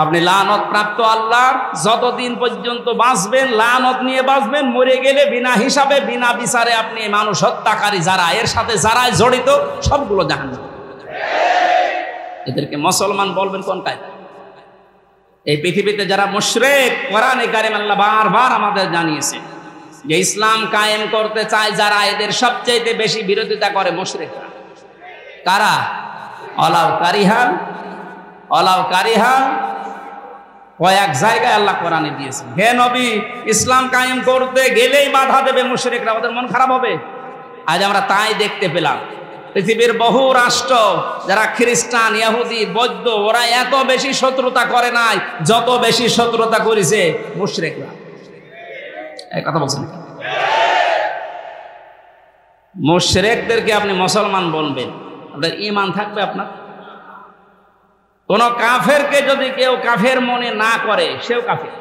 আপনি লানত প্রাপ্ত আল্লাহর, যতদিন পর্যন্ত বাঁচবেন লানত নিয়ে বাঁচবেন, মরে গেলে বিনা হিসাবে বিনা বিচারে আপনি মানুষ হত্যাকারী যারা এর সাথে যারা জড়িত সবগুলো জাহান্নামে। এদেরকে মুসলমান বলবেন কোন কায়দা? এই পৃথিবীতে যারা মুশরিক, কোরআনে কারিমে আল্লাহ বারবার আমাদের জানিয়েছে যে ইসলাম কায়েম করতে চায় যারা, এদের সবচেয়ে বেশি বিরোধিতা করে মুশরিকরা। কারা? অলাউ কারিহা কয়েক জায়গায় আল্লাহ কোরআনে দিয়েছেন। হে নবী, ইসলাম কায়েম করতে গেলেই বাধা দেবে মুশরিকরা, ওদের মন খারাপ হবে। আজ আমরা তাই দেখতে পেলাম পৃথিবীর বহু রাষ্ট্র যারা খ্রিস্টান, ইহুদি, বৌদ্ধ, ওরা এত বেশি শত্রুতা করে নাই যত বেশি শত্রুতা করেছে মুশরিকরা। এই কথা বলছেন, মুশরিকদেরকে আপনি মুসলমান বলবেন, আপনার ঈমান থাকবে? আপনার কোন কাফেরকে যদি কেউ কাফের মনে না করে সেও কাফের।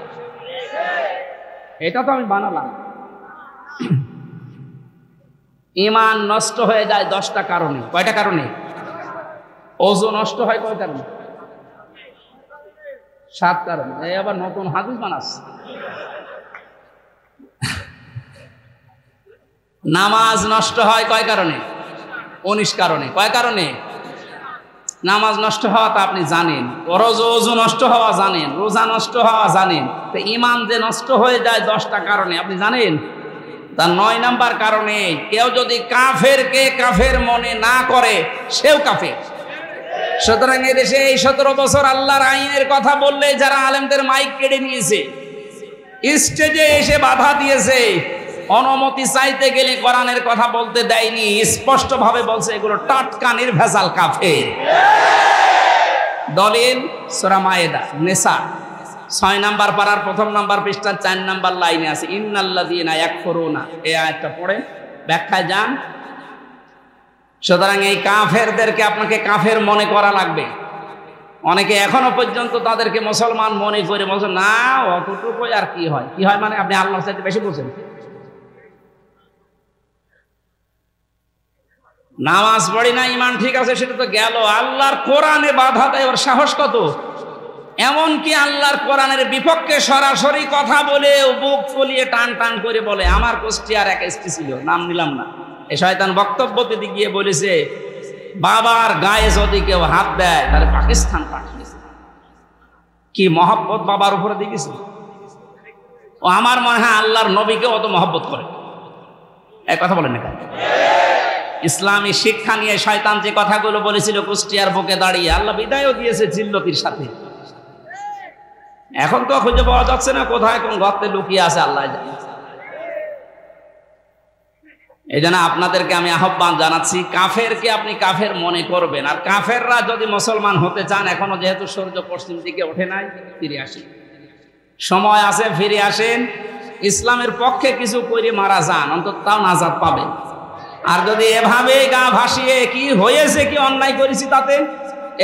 এটা তো আমি বানালাম। ঈমান নষ্ট হয়ে যায় 10টা কারণে। কয়টা কারণে? ওযু নষ্ট হয় কয় কারণে? 7 কারণে। এই আবার নতুন হাদিস বানাচ্ছে। নামাজ নষ্ট হয় কয় কারণে? 19 কারণে। কয় কারণে নামাজ নষ্ট হওয়া তা আপনি জানেন, ওযু নষ্ট হওয়া জানেন, রোজা নষ্ট হওয়া জানেন। তো ঈমান যে নষ্ট হয়ে যায় 10টা কারণে আপনি জানেন। তার 9 নাম্বার কারণে কেউ যদি কাফেরকে কাফের মনে না করে সেও কাফের। সুতরাং এদেশে এই 17 বছর আল্লাহর আইনের কথা বললে যারা আলেমদের মাইক কেড়ে নিয়েছে, স্টেজে এসে বাধা দিয়েছে, অনুমতি চাইতে গেলে কোরআনের কথা বলতে দেয়নি, স্পষ্ট ভাবে বলছে এগুলো টাটকা নির্ভেজাল কাফের। দলিল সূরা মায়েদা নিসা 6 নাম্বার পারার 1ম নাম্বার পৃষ্ঠার 4 নাম্বার লাইনে আছে ইন্নাল্লাযীনা ইয়াকফুরুনা। এই আয়াতটা পড়ে ব্যাখ্যায় যান। সুতরাং এই কাফেরদেরকে আপনাকে কাফের মনে করা লাগবে। অনেকে এখনো পর্যন্ত তাদেরকে মুসলমান মনে করে বলছে না অতটুকু আর কি হয়। কি হয় মানে আপনি আল্লাহর চাইতে বেশি বলছেন। নামাজ পড়ি না, ঈমান ঠিক আছে, সেটা তো গেল। আল্লাহর কোরআনে বাধা দেয়, ওর সাহস কত! এমনকি আল্লাহর কোরআনের বিপক্ষে সরাসরি কথা বলে বুক ফুলিয়ে টান টান করে বলে। আমার কুষ্টিয়ার এক এসপি ছিল, নাম নিলাম না, এই শয়তান বক্তব্য দিতে গিয়ে বলেছে বাবার গায়ে যদি কেউ হাত দেয় তাহলে পাকিস্তান পাঠিয়েছে। কি মহব্বত বাবার উপরে দেখেছে ও! আমার মনে হয় আল্লাহর নবীকে অত মহব্বত করে। এক কথা বলেন না কেন? ইসলামী শিক্ষা নিয়ে শয়তান যে কথাগুলো বলেছিল কুষ্টিয়ার বুকে দাঁড়িয়ে, আল্লাহ বিদায়ও দিয়েছে জিল্লতির সাথে। এখন তো খুঁজে পাওয়া যাচ্ছে না কোথায় কোন গর্তে লুকিয়ে আছে, আল্লাহ জানে। এই জন্য আপনাদেরকে আমি আহ্বান জানাচ্ছি, কাফেরকে আপনি কাফের মনে করবেন। আর কাফেররা যদি মুসলমান হতে চান, এখনো যেহেতু সূর্য পশ্চিম দিকে ওঠে নাই, ফিরে আসেন, সময় আছে, ফিরে আসেন। ইসলামের পক্ষে কিছু করে মারা যান, অন্তত তাও নাজাত পাবেন। আর যদি এভাবে গা ভাসিয়ে কি হয়েছে, কি অন্যায় করেছি তাতে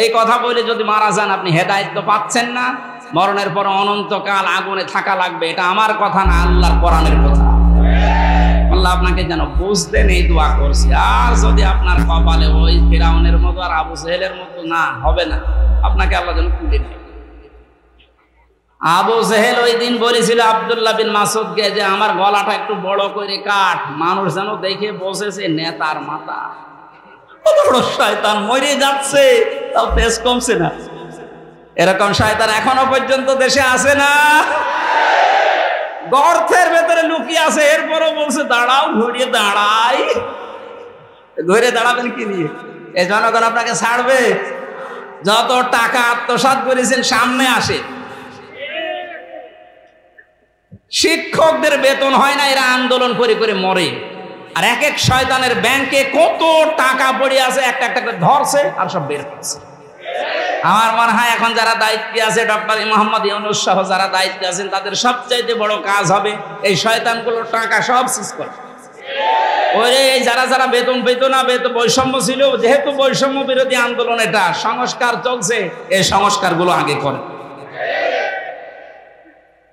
এই কথা বলে যদি মারা যান, আপনি হেদায়েত তো পাচ্ছেন না। মরণের পর অনন্তকাল আগুনে থাকা লাগবে। এটা আমার কথা না, আল্লাহর কোরআনের কথা। আল্লাহ আপনাকে যেন বুঝতেন, এই দোয়া করছি। আর যদি আপনার কপালে ওই ফিরাউনের মতো আর আবু জেহেলের মতো না, হবে না, আপনাকে আল্লাহ যেন তুলে নেয়। আবু জেহেল ওই দিন বলেছিল আব্দুল্লাহ বিন মাসউদকে যে আমার গলাটা একটু বড় করে কাট, মানুষ যেন দেখে বসেছে নেতার মাথা। বড় শয়তান, মরে যাচ্ছে তাও তেজ কমছে না। এরকম শয়তান এখনো পর্যন্ত দেশে আছে না? গর্তের ভেতরে লুকিয়ে আছে, এরপরও বলছে দাঁড়াও, ঘুরিয়ে দাঁড়াই। ঘুরে দাঁড়াবেন কি নিয়ে? এই জনগণ আপনাকে ছাড়বে? যত টাকা আত্মসাৎ করেছেন সামনে আসে। শিক্ষকদের বেতন হয় না, এরা আন্দোলন করে করে মরে। আর এক এক শয়তানের ব্যাংকে কত টাকা পড়ে আছে, একটা একটা করে ধরছে আর সব বের করছে। আমার মনে হয় এখন যারা দায়িত্বে আছে, ডক্টর মোহাম্মদ ইউনূস সহ যারা দায়িত্বে আছেন, তাদের সবচাইতে বড় কাজ হবে এই শয়তানগুলোর টাকা সব সিজ করা। ওরে যারা যারা বেতন পেত না, বেতন বৈষম্য ছিল, যেহেতু বৈষম্য বিরোধী আন্দোলন, এটা সংস্কার চলছে, এই সংস্কারগুলো আগে করে।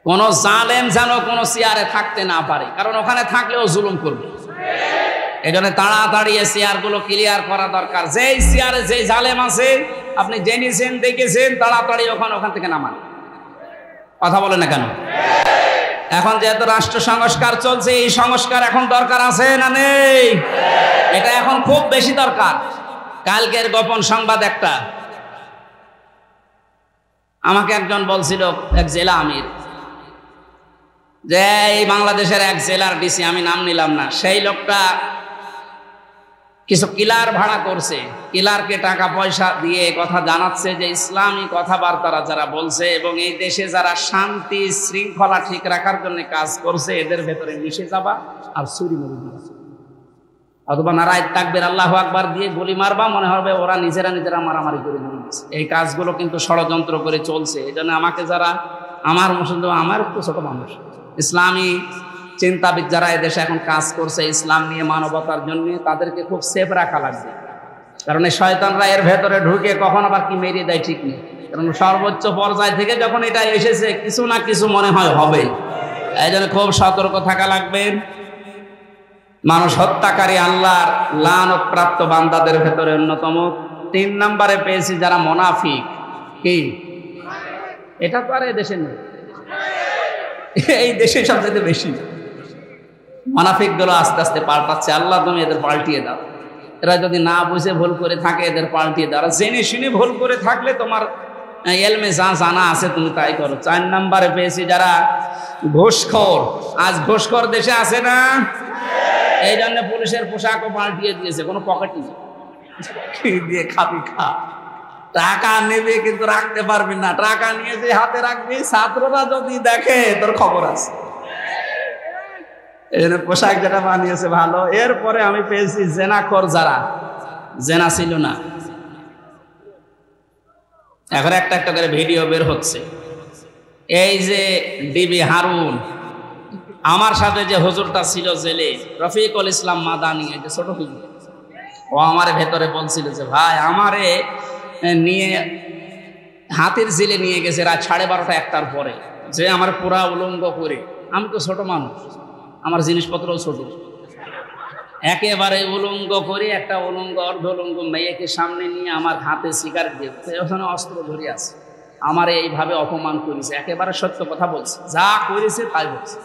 কোন জালেম যেন কোন চেয়ারে থাকতে না পারে, কারণ ওখানে থাকলেও জুলুম করবে। এই জন্য তাড়াতাড়ি এই চেয়ারগুলো ক্লিয়ার করা দরকার। যেই চেয়ারে যেই জালেম আছে আপনি জেনেছেন দেখেছেন, তাড়াতাড়ি ওখান থেকে নামান। কথা বলে না কেন? এখন যেহেতু রাষ্ট্র সংস্কার চলছে, এই সংস্কার এখন দরকার আছে না নেই? এটা এখন খুব বেশি দরকার। কালকের গোপন সংবাদ একটা, আমাকে একজন বলছিল, এক জেলা আমির, যে এই বাংলাদেশের এক জেলার ডিসি, আমি নাম নিলাম না, সেই লোকটা কিছু কিলার ভাড়া করছে, কিলারকে টাকা পয়সা দিয়ে কথা জানাচ্ছে যে ইসলামী কথাবার্তারা যারা বলছে এবং এই দেশে যারা শান্তি শৃঙ্খলা ঠিক রাখার জন্য কাজ করছে এদের ভেতরে মিশে যাবা আর ছুরি মেরে দিবা, অথবা নারায় তাকবীর আল্লাহু আকবার দিয়ে গুলি মারবা, মনে হবে ওরা নিজেরা মারামারি করে দিয়েছে। এই কাজগুলো কিন্তু ষড়যন্ত্র করে চলছে। এই জন্য আমাকে যারা আমার মুসলমান, আমার তো ছোট মানুষ, ইসলামী চিন্তাবিদ যারা এদেশে এখন কাজ করছে ইসলাম নিয়ে মানবতার জন্য, তাদেরকে খুব সেফ রাখা লাগবে। কারণ এই শয়তানরা এর ভেতরে ঢুকে কখন আবার কি মেরে দেয় ঠিক নেই। কারণ সর্বোচ্চ পর্যায় থেকে যখন এটা এসেছে কিছু না কিছু মনে হয় হবে, এই জন্য খুব সতর্ক থাকা লাগবে। মানুষ হত্যাকারী আল্লাহর লানত প্রাপ্ত বান্দাদের ভেতরে অন্যতম। 3 নম্বরে পেয়েছি যারা মুনাফিক। কি এটা তো আর এই দেশে নেই, এই দেশে সবচেয়ে বেশি মুনাফিক গুলো আস্তে আস্তে পাল্টাচ্ছে। আল্লাহ তুমি এদের পাল্টিয়ে দাও। এরা যদি না বুঝে ভুল করে থাকে এদের পাল্টিয়ে দাও। জেনে শুনে ভুল করে থাকলে তোমার এলমে যা জানা আছে তুমি তাই করো। 4 নম্বরে পেয়েছি যারা ঘুষখোর। আজ ঘুষখোর দেশে আছে না? এই জন্য পুলিশের পোশাকও পাল্টিয়ে দিয়েছে, কোনো পকেট নেই, দিয়ে খাবি খা। টাকা নেবে কিন্তু রাখতে পারবি না, টাকা নিয়ে যে হাতে রাখবি ছাত্ররা যদি দেখে তোর খবর আছে। এই জন্য পোশাক যেটা বানিয়েছে ভালো। এরপরে আমি পেয়েছি জেনাখোর, যারা জেনা ছিল না, এখন একটা একটা করে ভিডিও বের হচ্ছে। এই যে ডিবি হারুন, আমার সাথে যে হুজুরটা ছিল জেলে, রফিকুল ইসলাম মাদানি, এই যে ছোট হুজুর, ও আমার ভেতরে বলছিল যে ভাই আমারে নিয়ে হাতির জেলে নিয়ে গেছে রাত 12:30 1টার পরে, যে আমার পুরা উলঙ্গ করে। আমি তো ছোট মানুষ, আমার জিনিসপত্রও ছোট, একেবারে উলঙ্গ করে একটা উলঙ্গ অর্ধ উলঙ্গ মেয়েকে সামনে নিয়ে আমার হাতে সিগারেট দিয়েছে, ওখানে অস্ত্র ধরে আছে, আমার এইভাবে অপমান করেছে। একেবারে সত্য কথা বলছে, যা করেছে তাই বলছে।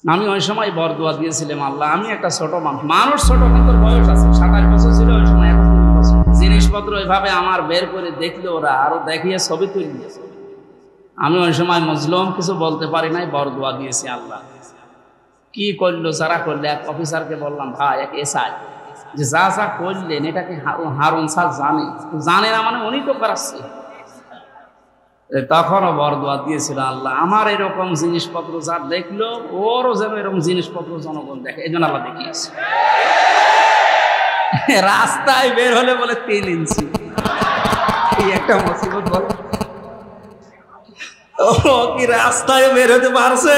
আমি ওই সময় বরদোয়া দিয়েছিলাম, আল্লাহ আমি একটা ছোট মানুষ ছোট কিন্তু বয়স আছে, 27 বছর ছিল ওই সময়, এখন 19 বছর। জিনিসপত্র ওইভাবে আমার বের করে দেখলে ওরা আরো দেখিয়ে ছবি তুলে দিয়েছে। আমি ওই সময় মজলুম, কিছু বলতে পারি নাই, বরদোয়া দিয়েছি। আল্লাহ কি করলো যারা করলে, এক অফিসারকে বললাম ভাই, এক এসআই, যে যা যা করলেন এটাকে হারুন স্যার জানে না, মানে উনি তো করাচ্ছে। তখনও বরদোয়া দিয়েছিল, আল্লাহ আমার এরকম জিনিসপত্র যা দেখলো ওরও যেন এরকম জিনিসপত্র জনগণ দেখে, এই জন্য আল্লাহ দেখিয়েছে। রাস্তায় বের হলে বলে 3 ইঞ্চি, এই একটা মুসিবত। বল ও কি রাস্তায় বের হতে পারছে?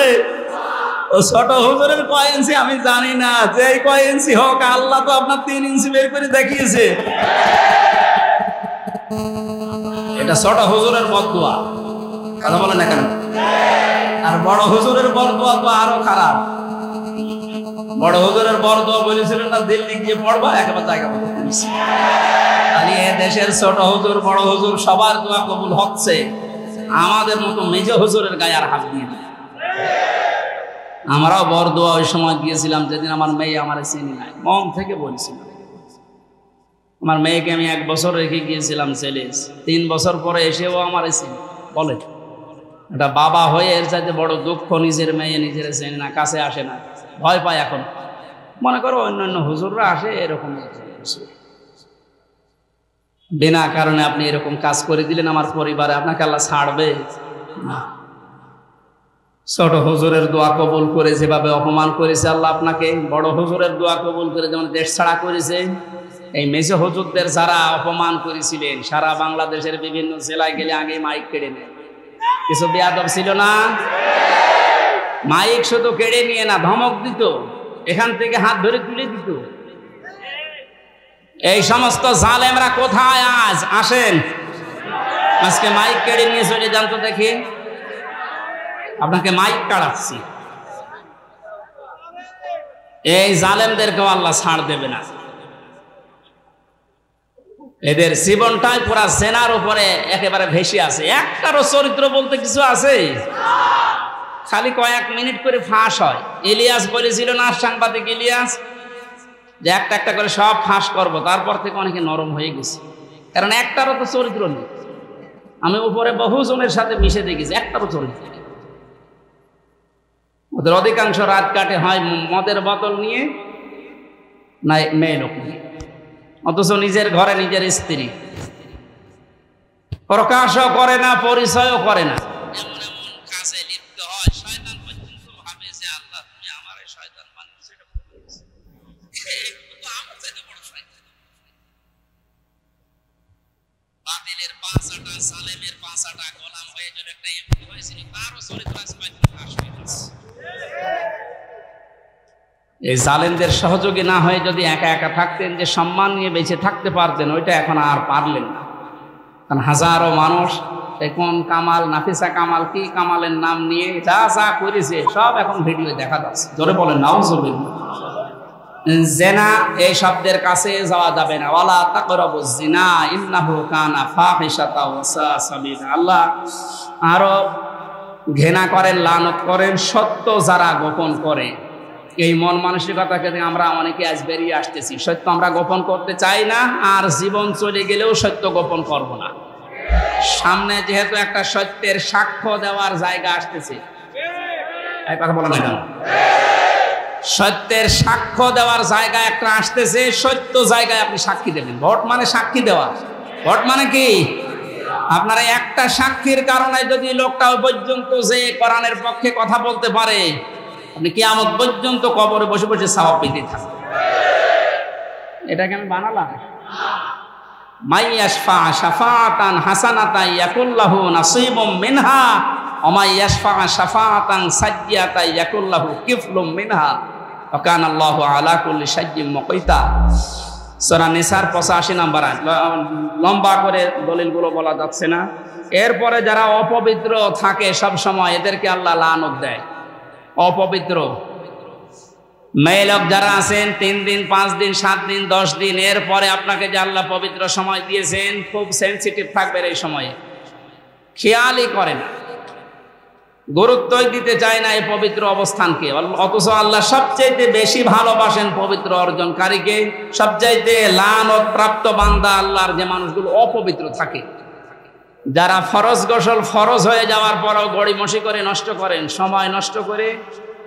ও ছোট হুজুরের কয় ইঞ্চি আমি জানি না, যে কয় ইঞ্চি হোক আল্লাহ তো আপনার 3 ইঞ্চি বের করে দেখিয়েছে। এটা ছোট হুজুরের বদদোয়া, কথা বলে না কেন? আর বড় হুজুরের বদদোয়া তো আরো খারাপ। বড় হুজুরের বদদোয়া বলেছিলেন না দিল্লি গিয়ে পড়বা, একেবারে জায়গা মতো করেছে। খালি এ দেশের ছোট হুজুর বড় হুজুর সবার দোয়া কবুল হচ্ছে, আমাদের মতো মেজ হুজুরের গায়ে আর হাত দিয়ে। আমরাও বরদোয়া ওই সময় গিয়েছিলাম যেদিন আমার মেয়ে আমার চিনি নাই, মন থেকে বলছিলাম। আমার মেয়েকে আমি 1 বছর রেখে গিয়েছিলাম ছেলে, 3 বছর পরে এসেও আমার চিনি। বলে এটা বাবা হয়ে এর চাইতে বড় দুঃখ, নিজের মেয়ে নিজের চেনে না, কাছে আসে না, ভয় পায়। এখন মনে করো অন্যান্য হুজুররা আসে, এরকম বিনা কারণে আপনি এরকম কাজ করে দিলেন আমার পরিবারে, আপনাকে আল্লাহ ছাড়বে না। ছোট হুজুরের দোয়া কবুল করে যেভাবে অপমান করেছে আল্লাহ আপনাকে, বড় হুজুরের দোয়া কবুল করে যেমন দেশ ছাড়া করেছে। এই মেজো হুজুরদের যারা অপমান করেছিলেন, সারা বাংলাদেশের বিভিন্ন জেলায় গেলে আগে মাইক কেড়ে নেয়। কিছু বেয়াদব ছিল না? মাইক শুধু কেড়ে নিয়ে না, ধমক দিত, এখান থেকে হাত ধরে তুলে দিত। এই সমস্ত জালেমরা কোথায় আজ? আসেন আজকে মাইক কেড়ে নিয়ে চলে যান তো দেখি, আপনাকে মাইক কাড়াচ্ছি। এই জালেমদেরকেও আল্লাহ ছাড় দেবে না। এদের জীবনটাই পুরা জেনার উপরে একেবারে ভেসে আছে। একটারও চরিত্র বলতে কিছু আছে? খালি কয়েক মিনিট করে ফাঁস হয়। ইলিয়াস বলেছিল না, সাংবাদিক ইলিয়াস, যে একটা একটা করে সব ফাঁস করব। তারপর থেকে অনেকে নরম হয়ে গেছে, কারণ একটারও তো চরিত্র নেই। আমি উপরে বহু জনের সাথে মিশে দেখেছি, একটারও চরিত্র নেই। ওদের অধিকাংশ রাত কাটে হয় মদের বোতল নিয়ে, না মেয়ে লোক নিয়ে, অথচ নিজের ঘরে নিজের স্ত্রী। প্রকাশও করে না, পরিচয়ও করে না। এই জালেমদের সহযোগী না হয়ে যদি একা একা থাকতেন, যে সম্মান নিয়ে বেঁচে থাকতে পারতেন, ওইটা এখন আর পারলেন না। কারণ হাজারো মানুষ কোন কামাল, নাফিসা কামাল, কি কামালের নাম নিয়ে যা যা করেছে সব এখন ভিডিও দেখা যাচ্ছে। জোরে বলেন নাউজুবিল্লাহ। জেনা এই শব্দের কাছে যাওয়া যাবে না। ওয়ালা তাকরাবুজ জিনা ইন্নাহু কানা ফাহিশাতাও ওয়া সা সাবিলা। আল্লাহ আরো ঘৃণা করেন, লানত করেন সত্য যারা গোপন করে। এই মন মানসিকতাকে আমরা অনেকে আজ বেরিয়ে আসতেছি। সত্য আমরা গোপন করতে চাই না, আর জীবন চলে গেলেও সত্য গোপন করব না। সামনে যেহেতু একটা সত্যের সাক্ষ্য দেওয়ার জায়গা আসতেছে, এই কথা বলা না কেন? সত্যের সাক্ষ্য দেওয়ার জায়গা একটা আসতেছে, সত্য জায়গায় আপনি সাক্ষী দেবেন। ভোট মানে সাক্ষী দেওয়া। ভোট মানে কি? আপনারা একটা সাক্ষীর কারণে যদি লোকটা পর্যন্ত যে কোরআনের পক্ষে কথা বলতে পারে, আপনি কিয়ামত পর্যন্ত কবরে বসে বসে সওয়াব পেতে থাকবেন। এটাকে আমি বানালাম। মাইয়াশফা শাফাআতান হাসানাতান ইয়াকুল্লাহু নাসীবুম মিনহা ওয়া মাইয়াশফা শাফাআতান সাইয়্যাতান ইয়াকুল্লাহু কিফলুম মিনহা ওয়া কানা আল্লাহু আলা কুল্লি শাইইন মুকীতা। সূরা নিসার 85 নম্বর আয়াত। লম্বা করে দলিলগুলো বলা যাচ্ছে না। এরপরে যারা অপবিত্র থাকে সব সময়, এদেরকে আল্লাহ লানত দেয়। অপবিত্র মেয়ে লোক যারা আছেন, 3 দিন 5 দিন 7 দিন 10 দিন, এরপরে আপনাকে যে আল্লাহ পবিত্র সময় দিয়েছেন, খুব সেন্সিটিভ থাকবেন এই সময়ে। খেয়ালই করে না, গুরুত্বই দিতে চায় না এই পবিত্র অবস্থানকে। অথচ আল্লাহ সবচাইতে বেশি ভালোবাসেন পবিত্র অর্জনকারীকে। সবচাইতে লানত প্রাপ্ত বান্দা আল্লাহর যে মানুষগুলো অপবিত্র থাকে, যারা ফরজ গোসল ফরজ হয়ে যাওয়ার পরও গড়িমসি করে নষ্ট করেন, সময় নষ্ট করে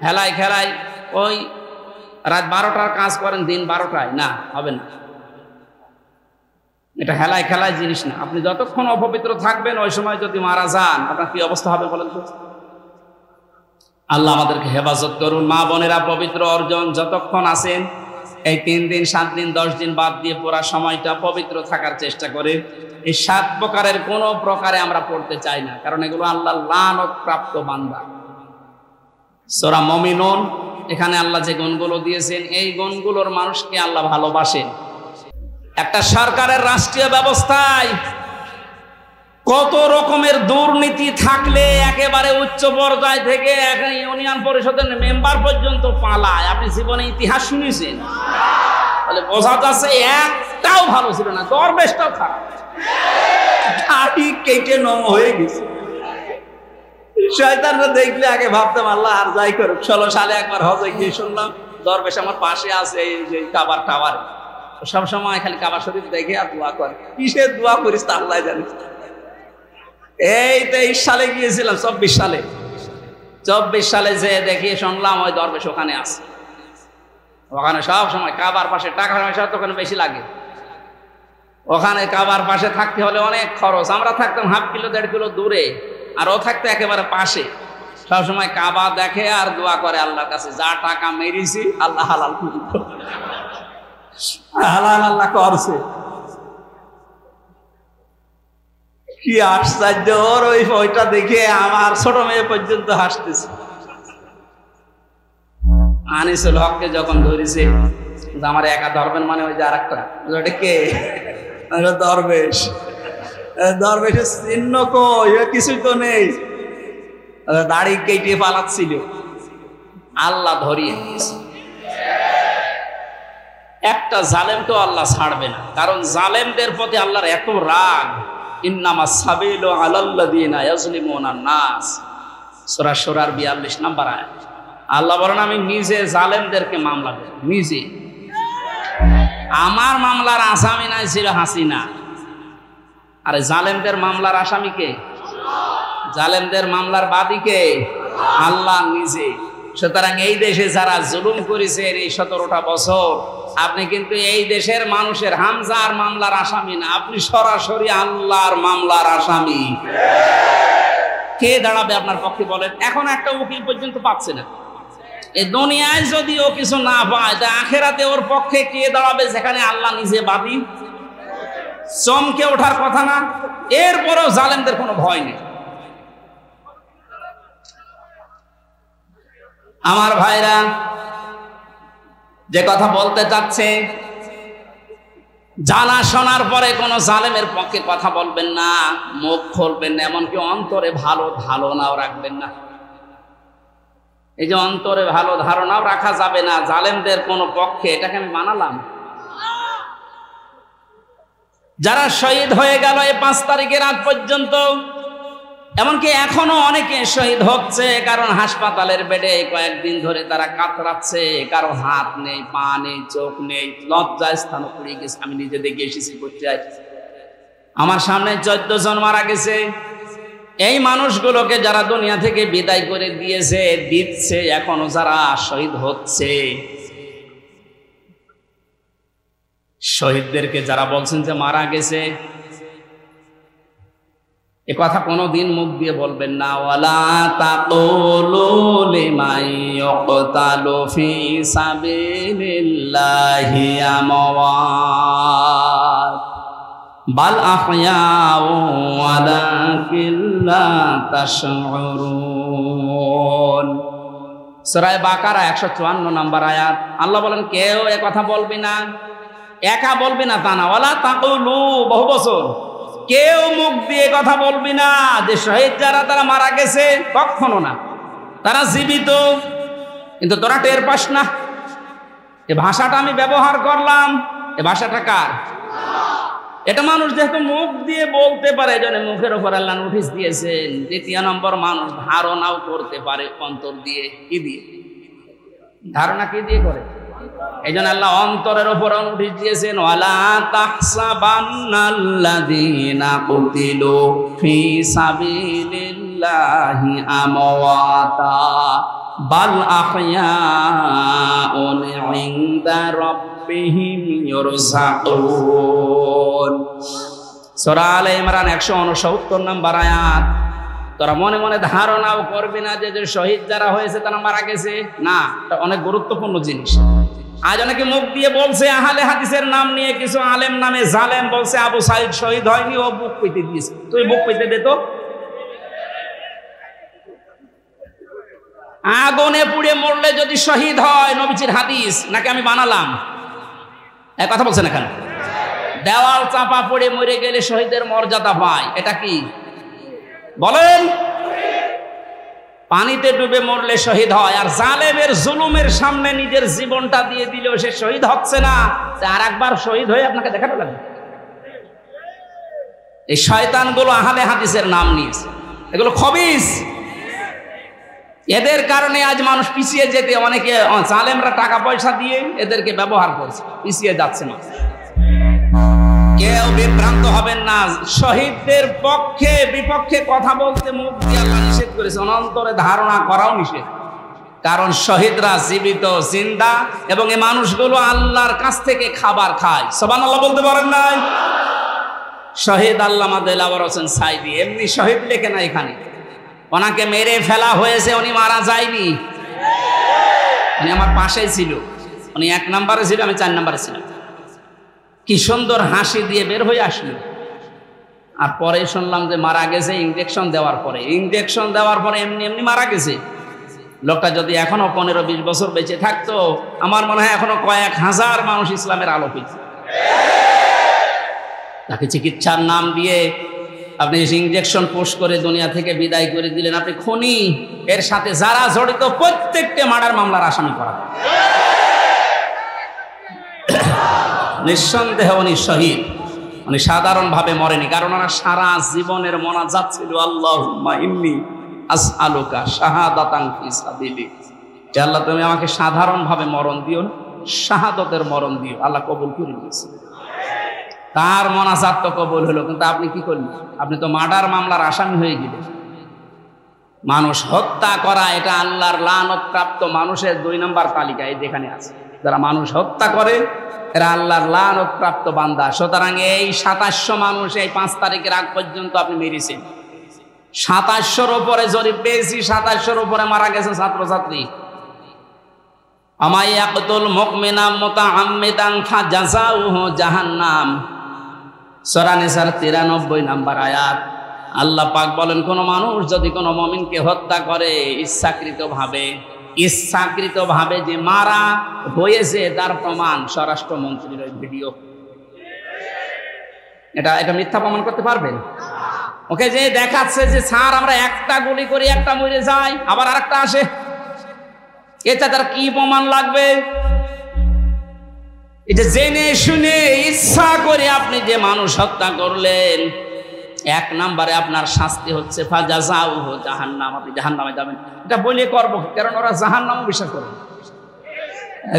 হেলায় খেলায় ওই রাত 12টার কাজ করেন দিন 12টায়, না, হবে না। এটা হেলায় খেলায় জিনিস না। আপনি যতক্ষণ অপবিত্র থাকবেন, ওই সময় যদি মারা যান, আপনার কি অবস্থা হবে বলেন তো? আল্লাহ আমাদেরকে হেফাজত করুন। মা বোনেরা, পবিত্র অর্জন যতক্ষণ আছেন, এই 3 দিন 7 দিন 10 দিন বাদ দিয়ে পুরা সময়টা পবিত্র থাকার চেষ্টা করে। এই 7 প্রকারের কোনো প্রকারে আমরা পড়তে চাই না, কারণ এগুলো আল্লাহ লানত প্রাপ্ত বান্দা। সূরা মুমিনুন, এখানে আল্লাহ যে গুণগুলো দিয়েছেন, এই গুণগুলোর মানুষকে আল্লাহ ভালোবাসেন। একটা সরকারের রাষ্ট্রীয় ব্যবস্থায় কত রকমের দুর্নীতি থাকলে একেবারে উচ্চ পর্যায় থেকে এখন ইউনিয়ন পরিষদের মেম্বার পর্যন্ত পালায়। আপনি জীবনে ইতিহাস শুনেছেন? তাহলে বোঝা যাচ্ছে একটাও ভালো ছিল না, দরবেশটাও খারাপ, আটি কেটে নম হয়ে গেছে। শয়তানরা দেখলে আগে ভাবতাম আল্লাহ আর যাই করুক। 16 সালে একবার হজে গিয়ে শুনলাম দরবেশ আমার পাশে আছে এই যে কাবার টাওয়ার, সবসময় খালি কাবা শরীফ দেখে আর দোয়া করে। কিসের দোয়া করিস তা আল্লাহ জানে। এই 23 সালে গিয়েছিলাম, 24 সালে যে দেখিয়ে শুনলাম ওই দরবেশ ওখানে আছে। ওখানে সব সময় কাবার পাশে, টাকা পয়সা তো ওখানে বেশি লাগে। ওখানে কাবার পাশে থাকতে হলে অনেক খরচ। আমরা থাকতাম 1/2 কিলো 1.5 কিলো দূরে, আর ও থাকতো একেবারে পাশে। সবসময় কাবা দেখে আর দোয়া করে আল্লাহর কাছে, যা টাকা মেরেছি আল্লাহ হালাল হালাল আল্লাহ করছে। কি আশ্চর্য! ওর ওইটা দেখে আমার ছোট মেয়ে পর্যন্ত হাসতেছে। আনিসুল হককে যখন ধরেছে, আমার একা ধরবেন মানে ওই যে আর একটা, ওটা কে? দরবেশ। দরবেশের চিহ্ন কই? কিছুই তো নেই, দাড়ি কেটে পালাচ্ছিল। আল্লাহ ধরিয়ে দিয়েছে। একটা জালেমকেও আল্লাহ ছাড়বে না, কারণ জালেমদের প্রতি আল্লাহর এত রাগ। ইন্নামাস সাবিলু আলাল্লাযিনা ইয়াজলিমুনান নাস, সূরা শুরার 42 নম্বর আয়াত। আল্লাহ বলেন আমি নিজে জালেমদেরকে মামলা দেব, নিজে। আমার মামলার আসামি নাই ছিল হাসিনা, আরে জালেমদের মামলার আসামি কে? জালেমদের মামলার বাদী কে? আল্লাহ নিজে। সুতরাং এই দেশে যারা জুলুম করেছেন এই 17টা বছর, আপনি কিন্তু এই দেশের মানুষের হামজার মামলার আসামি না, আপনি সরাসরি আল্লাহর মামলার আসামি। কে দাঁড়াবে আপনার পক্ষে বলেন? এখন একটা উকিল পর্যন্ত পাচ্ছে না। এই দুনিয়ায় যদিও কিছু না পায়, তা আখেরাতে ওর পক্ষে কে দাঁড়াবে যেখানে আল্লাহ নিজে বাদী? চমকে ওঠার কথা না? এরপরেও জালেমদের কোনো ভয় নেই। আমার ভাইরা, যে কথা বলতে চাচ্ছে, জানা শোনার পরে কোনো জালেমের পক্ষে কথা বলবেন না, মুখ খুলবেন না, এমনকি অন্তরে ভালো ধারণাও রাখবেন না। এই যে অন্তরে ভালো ধারণাও রাখা যাবে না জালেমদের কোনো পক্ষে, এটাকে আমি মানালাম। যারা শহীদ হয়ে গেল এই 5 তারিখের রাত পর্যন্ত, এমনকি এখনো অনেকে শহীদ হচ্ছে, কারণ হাসপাতালের বেডে কয়েকদিন ধরে তারা কাতরাচ্ছে, কারো হাত নেই, পা নেই, চোখ নেই, লজ্জায় স্থান পড়ে গেছে। আমি নিজে দেখে এসেছি পর্যায়ে, আমার সামনে 14 জন মারা গেছে। এই মানুষগুলোকে যারা দুনিয়া থেকে বিদায় করে দিয়েছে, দিচ্ছে, এখনো যারা শহীদ হচ্ছে, শহীদদেরকে যারা বলছেন যে মারা গেছে, এ কথা কোনোদিন মুখ দিয়ে বলবেন না। ওয়ালা তাকুলু লিমান ইউকতালু ফি সাবিলিল্লাহি আমওয়াত বাল আহয়াউ ওয়ালাকিন লা তাশউরুন। সূরা বাকারা 154 নম্বর আয়াত। আল্লাহ বলেন কেউ এ কথা বলবি না, একা বলবি না তা না। ওয়ালা তাকুলু, বহু বছর, কেউ মুখ দিয়ে কথা বলবি না যে শহীদ যারা তারা মারা গেছে, কখনো না। তারা জীবিত, কিন্তু তোরা টের পাস না। এ ভাষাটা আমি ব্যবহার করলাম, এ ভাষাটা কার? এটা মানুষ যেহেতু মুখ দিয়ে বলতে পারে, এই জন্য মুখের উপর আল্লাহ নোটিশ দিয়েছেন। 2 নম্বর, মানুষ ধারণাও করতে পারে অন্তর দিয়ে। কি দিয়ে ধারণা? কি দিয়ে করে? এই জন্য আল্লাহ অন্তরের উপর নোটিশ দিয়েছেন, ওয়ালা তাহসাবান্নাল্লাযীনা কুতিলু ফি সাবিলিল্লাহি আমওয়াতা বাল আহয়াউন ইনদা রাব্বিহিম ইরযাকুন। সূরা আলে ইমরান 169 নম্বর আয়াত। তোরা মনে মনে ধারণাও করবি না যে শহীদ যারা হয়েছে তারা মারা গেছে, না, এটা অনেক গুরুত্বপূর্ণ জিনিস। আজ অনেকে মুখ দিয়ে বলছে, আহলে হাদিসের নাম নিয়ে কিছু আলেম নামে জালেম বলছে আবু সাইদ শহীদ হয়নি, ও বুক পেতে দিয়েছে। তুই বুক পেতে দে তো। আগুনে পুড়ে মরলে যদি শহীদ হয়, নবীজির হাদিস নাকি আমি বানালাম? এক কথা বলছেন এখানে। দেওয়াল চাপা পড়ে মরে গেলে শহীদের মর্যাদা পায়, এটা কি বলেন? পানিতে ডুবে মরলে শহীদ হয়, আর জালেমের জুলুমের সামনে নিজের জীবনটা দিয়ে দিলেও সে শহীদ হচ্ছে না, আর একবার শহীদ হয়ে আপনাকে দেখাতে লাগবে। এই শয়তানগুলো আহলে হাদিসের নাম নিয়েছে, এগুলো খবিস। এদের কারণে আজ মানুষ পিছিয়ে যেতে, অনেকে জালেমরা টাকা পয়সা দিয়ে এদেরকে ব্যবহার করছে, পিছিয়ে যাচ্ছে না। কেউ বিভ্রান্ত হবেন না, শহীদদের পক্ষে বিপক্ষে কথা বলতে মুখ দিয়ে আল্লাহ নিষেধ করেছে, অন্তরে ধারণা করাও নিষেধ। কারণ শহীদরা জীবিত, জিন্দা, এবং এই মানুষগুলো আল্লাহর কাছ থেকে খাবার খায়। সুবহানাল্লাহ বলতে পারেন নাই? শহীদ আল্লামা দেলাওয়ার হোসেন সাইদি এমনি শহীদ লেখে না, এখানে ওনাকে মেরে ফেলা হয়েছে, উনি মারা যায়নি। উনি আমার পাশেই ছিল, উনি 1 নম্বরে ছিল, আমি 4 নম্বরে ছিলাম। কি সুন্দর হাসি দিয়ে বের হয়ে আসলো। আর পরে শুনলাম যে মারা গেছে ইনজেকশন দেওয়ার পরে। ইনজেকশন দেওয়ার পরে এমনি এমনি মারা গেছে। লোকটা যদি এখনো 15-20 বছর বেঁচে থাকতো, আমার মনে হয় এখনো কয়েক হাজার মানুষ ইসলামের আলো পেত। তাকে চিকিৎসার নাম দিয়ে আপনি ইনজেকশন পোস্ট করে দুনিয়া থেকে বিদায় করে দিলেন। আপনি খুনি, এর সাথে যারা জড়িত প্রত্যেককে মার্ডার মামলার আসামি করা। নিঃসন্দেহে উনি শহীদ, উনি সাধারণভাবে মরেনি, কারণ ওনার সারা জীবনের মোনাজাত ছিল আল্লাহুম্মা ইন্নী আসআলুকা শাহাদাতান ফি সাবিলিক। আল্লাহ তুমি আমাকে সাধারণভাবে মরণ দিও না, শাহাদতের মরণ দিও। আল্লাহ কবুল করে নিয়েছে, তার মোনাজাত তো কবুল হলো। কিন্তু আপনি কি করলেন? আপনি তো মার্ডার মামলার আসামি হয়ে গেলেন। মানুষ হত্যা করা এটা আল্লাহর লানত-প্রাপ্ত মানুষের 2 নম্বর তালিকায় যেখানে আছে। যারা মানুষ হত্যা করে এরা আল্লাহর লানত-প্রাপ্ত বান্দা। সুতরাং এই 2700 মানুষ এই 5 তারিখের আগ পর্যন্ত আপনি মেরেছেন। 2700-র উপরে জরিপ পেয়েছি, 2700-র উপরে মারা গেছে ছাত্রছাত্রী। আমায় ইয়াকতুল মুমিনা মুতাআম্মিদান ফাজাযাউহু জাহান্নাম, সূরা নিসার 93 নম্বর আয়াত। আল্লাহ পাক বলেন, কোন মানুষ যদি কোনো মুমিনকে হত্যা করে ইচ্ছাকৃতভাবে যে মারা হয়েছে তার প্রমাণ স্বরাষ্ট্রমন্ত্রীর ওই ভিডিও। এটা মিথ্যা প্রমাণ করতে পারবেন? ওকে যে দেখাচ্ছে যে স্যার আমরা একটা গুলি করি, একটা মরে যায়, আবার আরেকটা আসে, এটা তার কি প্রমাণ লাগবে? এটা জেনে শুনে ইচ্ছা করে আপনি যে মানুষ হত্যা করলেন, 1 নম্বরে আপনার শাস্তি হচ্ছে ফাজাযাউহু জাহান্নাম, আপনি জাহান্নামে যাবেন। এটা বলে করবো কারণ ওরা জাহান্নামও বিশ্বাস করে।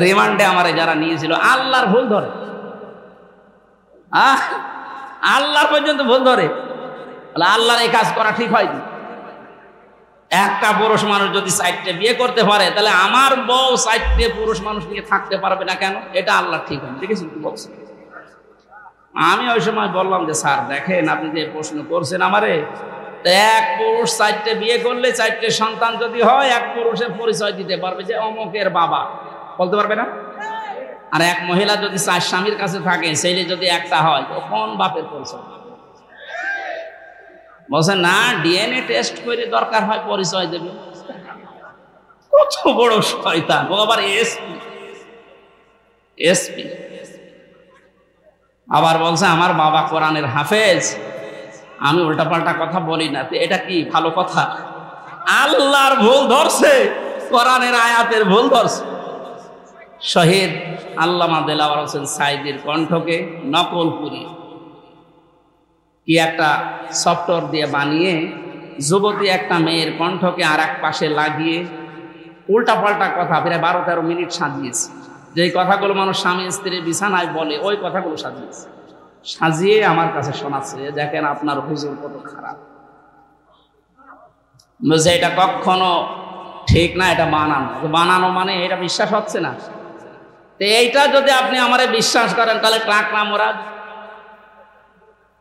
রিমান্ডে আমারে যারা নিয়েছিল আল্লাহর ভুল ধরে, আল্লাহর পর্যন্ত ভুল ধরে, আল্লাহর এই কাজ করা ঠিক হয়নি। একটা পুরুষ মানুষ যদি 4টে বিয়ে করতে পারে, তাহলে আমার বউ 4টে পুরুষ মানুষ নিয়ে থাকতে পারবে না কেন? এটা আল্লাহ ঠিক হয়নি। দেখেছেন কি বলছে? আমি ওই সময় বললাম যে স্যার দেখেন, আপনি যে প্রশ্ন করছেন আমারে, এক পুরুষ 4টে বিয়ে করলে 4টে সন্তান যদি হয়, এক পুরুষের পরিচয় দিতে পারবে যে অমুকের বাবা, বলতে পারবে না? আর এক মহিলা যদি 4 স্বামীর কাছে থাকে, ছেলে যদি একটা হয়, তখন বাপের পরিচয় বলছে না, ডিএনএ টেস্ট করে দরকার হয় পরিচয় দেবে। কত বড় শয়তান! ও আবার এসপি। আবার বলছে আমার বাবা কোরআনের হাফেজ, আমি উল্টাপাল্টা কথা বলি না। এটা কি ভালো কথা? আল্লাহর ভুল ধরছে, কোরআনের আয়াতের ভুল ধরছে। শহীদ আল্লামা দেলাওয়ার হোসেন সাঈদীর কণ্ঠকে নকল করি কি একটা সফটওয়্যার দিয়ে বানিয়ে যুবতী একটা মেয়ের কণ্ঠকে আর এক পাশে লাগিয়ে উল্টাপাল্টা কথা প্রায় 12-13 মিনিট সাজিয়েছে। যে কথাগুলো মানুষ স্বামী স্ত্রী বিছানায় বলে, ওই কথাগুলো সাজিয়েছে, সাজিয়ে আমার কাছে শোনাচ্ছে, দেখেন আপনার হুজুর কত খারাপ। বলছে এটা কখনো ঠিক না, এটা বানানো মানে এটা বিশ্বাস হচ্ছে না। তো এইটা যদি আপনি আমারে বিশ্বাস করেন, তাহলে টাকলা মুরাদ,